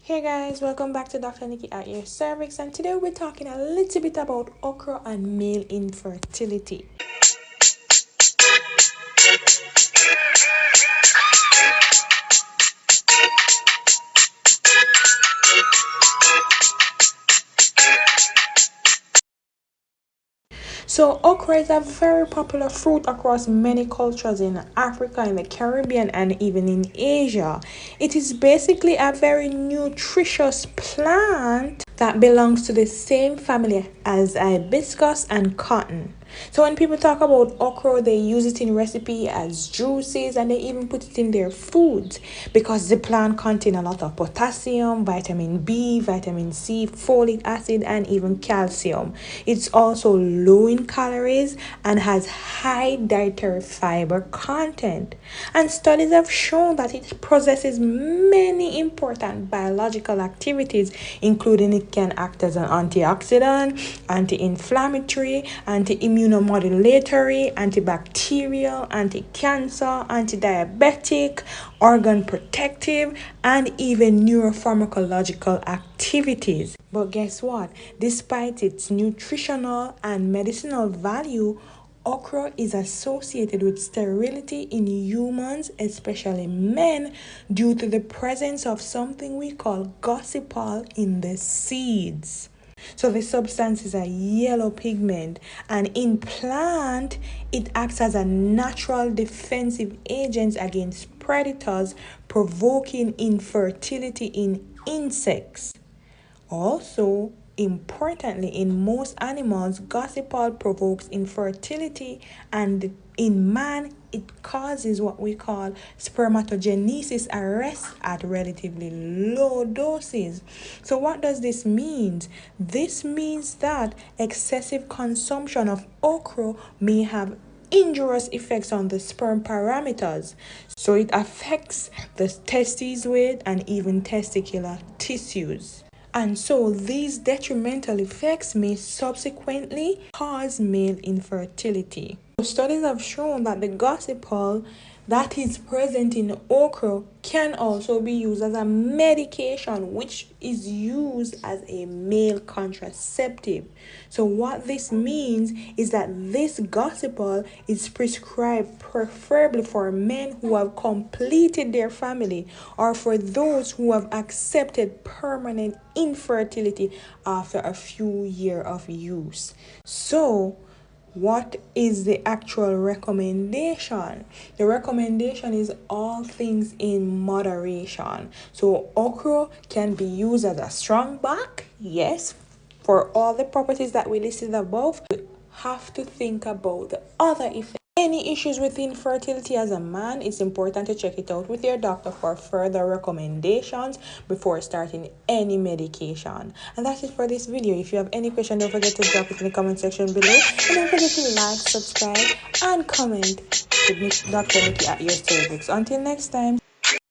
Hey guys, welcome back to Dr. Nikki at your cervix, and today we're talking a little bit about okra and male infertility. So okra is a very popular fruit across many cultures in Africa, in the Caribbean, and even in Asia. It is basically a very nutritious plant that belongs to the same family as hibiscus and cotton. So when people talk about okra, they use it in recipe as juices, and they even put it in their foods because the plant contains a lot of potassium, vitamin B, vitamin C, folic acid, and even calcium. It's also low in calories and has high dietary fiber content. And studies have shown that it possesses many important biological activities, including it can act as an antioxidant, anti-inflammatory, anti-immunomodulatory, antibacterial, anti-cancer, anti-diabetic, organ protective, and even neuropharmacological activities. But guess what? Despite its nutritional and medicinal value, okra is associated with sterility in humans, especially men, due to the presence of something we call gossypol in the seeds. So the substance is a yellow pigment, and in plant it acts as a natural defensive agent against predators, provoking infertility in insects. Also, importantly, in most animals, gossypol provokes infertility, and in man, it causes what we call spermatogenesis arrest at relatively low doses. So, what does this mean? This means that excessive consumption of okra may have injurious effects on the sperm parameters. So, it affects the testes weight and even testicular tissues. And so these detrimental effects may subsequently cause male infertility. Studies have shown that the gossypol that is present in okra can also be used as a medication, which is used as a male contraceptive. So what this means is that this gossypol is prescribed preferably for men who have completed their family, or for those who have accepted permanent infertility after a few years of use. So what is the actual recommendation? The recommendation is all things in moderation. So okra can be used as a strong back, yes, for all the properties that we listed above. We have to think about the other effects. Any issues with infertility as a man, it's important to check it out with your doctor for further recommendations before starting any medication. And that's it for this video. If you have any question, don't forget to drop it in the comment section below. And don't forget to like, subscribe, and comment with Dr. Nikki at your cervix. Until next time.